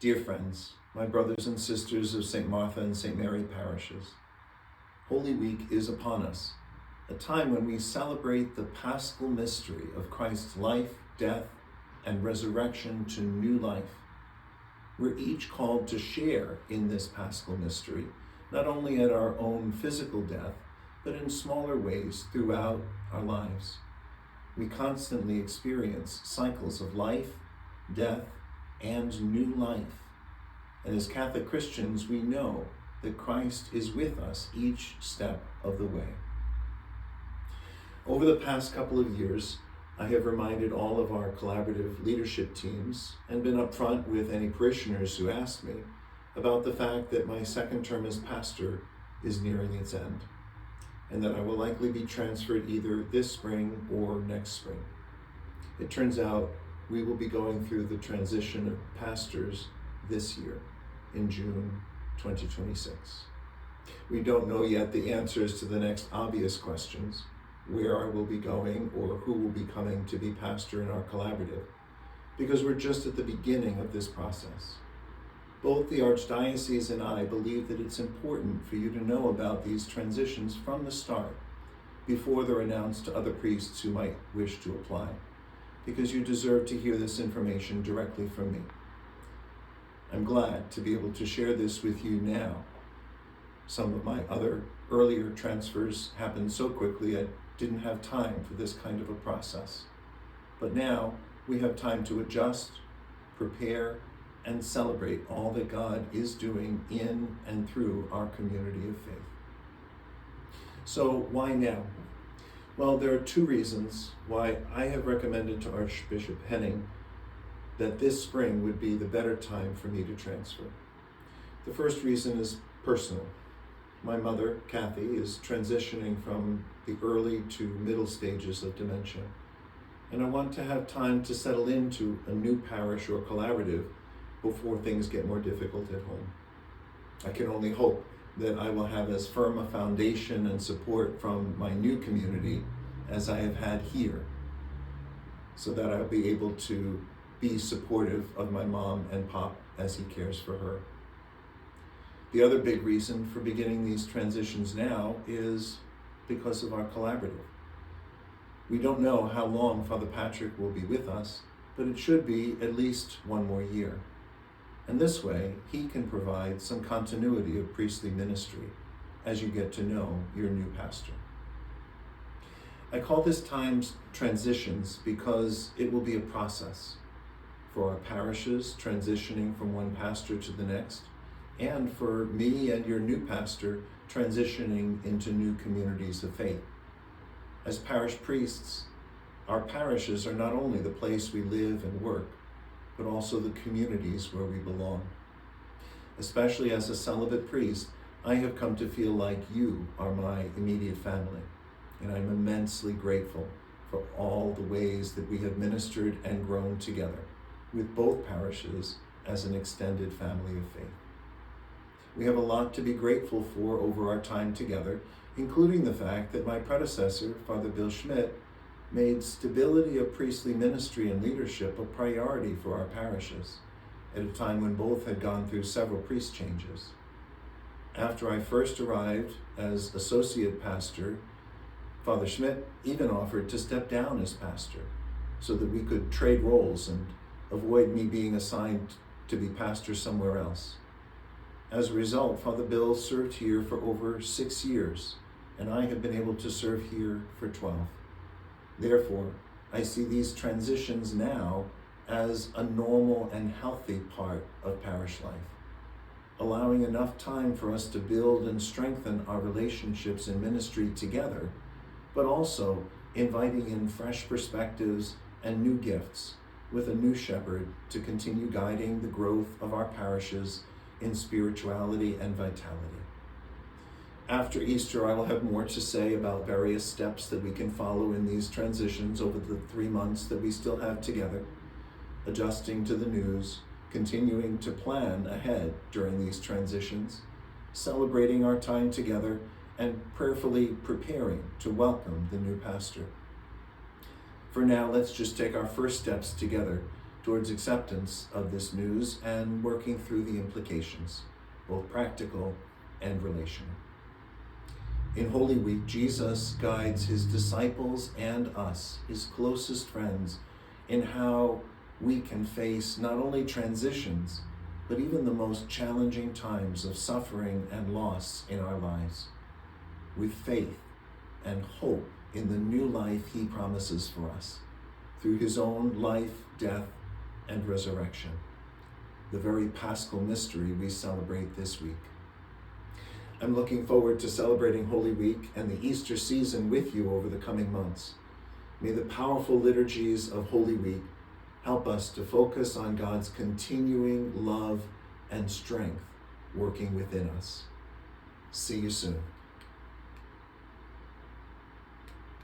Dear friends, my brothers and sisters of St. Martha and St. Mary parishes, Holy Week is upon us, a time when we celebrate the paschal mystery of Christ's life, death, and resurrection to new life. We're each called to share in this paschal mystery, not only at our own physical death, but in smaller ways throughout our lives. We constantly experience cycles of life, death, and new life. And as Catholic Christians, we know that Christ is with us each step of the way. Over the past couple of years, I have reminded all of our collaborative leadership teams and been upfront with any parishioners who asked me about the fact that my second term as pastor is nearing its end, and that I will likely be transferred either this spring or next spring. It turns out we will be going through the transition of pastors this year, in June 2026. We don't know yet the answers to the next obvious questions, where I will be going or who will be coming to be pastor in our collaborative, because we're just at the beginning of this process. Both the Archdiocese and I believe that it's important for you to know about these transitions from the start, before they're announced to other priests who might wish to apply, because you deserve to hear this information directly from me. I'm glad to be able to share this with you now. Some of my other earlier transfers happened so quickly I didn't have time for this kind of a process. But now we have time to adjust, prepare, and celebrate all that God is doing in and through our community of faith. So why now? Well, there are two reasons why I have recommended to Archbishop Henning that this spring would be the better time for me to transfer. The first reason is personal. My mother, Kathy, is transitioning from the early to middle stages of dementia, and I want to have time to settle into a new parish or collaborative before things get more difficult at home. I can only hope that I will have as firm a foundation and support from my new community as I have had here, so that I'll be able to be supportive of my mom and pop as he cares for her. The other big reason for beginning these transitions now is because of our collaborative. We don't know how long Father Patrick will be with us, but it should be at least one more year. And this way, he can provide some continuity of priestly ministry as you get to know your new pastor. I call this times transitions because it will be a process for our parishes transitioning from one pastor to the next, and for me and your new pastor transitioning into new communities of faith. As parish priests, our parishes are not only the place we live and work, but also the communities where we belong. Especially as a celibate priest, I have come to feel like you are my immediate family, and I'm immensely grateful for all the ways that we have ministered and grown together with both parishes as an extended family of faith. We have a lot to be grateful for over our time together, including the fact that my predecessor, Father Bill Schmidt, made stability of priestly ministry and leadership a priority for our parishes at a time when both had gone through several priest changes. After I first arrived as associate pastor, Father Schmidt even offered to step down as pastor so that we could trade roles and avoid me being assigned to be pastor somewhere else. As a result, Father Bill served here for over 6 years, and I have been able to serve here for 12. Therefore, I see these transitions now as a normal and healthy part of parish life, allowing enough time for us to build and strengthen our relationships in ministry together, but also inviting in fresh perspectives and new gifts with a new shepherd to continue guiding the growth of our parishes in spirituality and vitality. After Easter, I will have more to say about various steps that we can follow in these transitions over the 3 months that we still have together, adjusting to the news, continuing to plan ahead during these transitions, celebrating our time together, and prayerfully preparing to welcome the new pastor. For now, let's just take our first steps together towards acceptance of this news and working through the implications, both practical and relational. In Holy Week, Jesus guides his disciples and us, his closest friends, in how we can face not only transitions, but even the most challenging times of suffering and loss in our lives, with faith and hope in the new life he promises for us, through his own life, death, and resurrection, the very Paschal mystery we celebrate this week. I'm looking forward to celebrating Holy Week and the Easter season with you over the coming months. May the powerful liturgies of Holy Week help us to focus on God's continuing love and strength working within us. See you soon.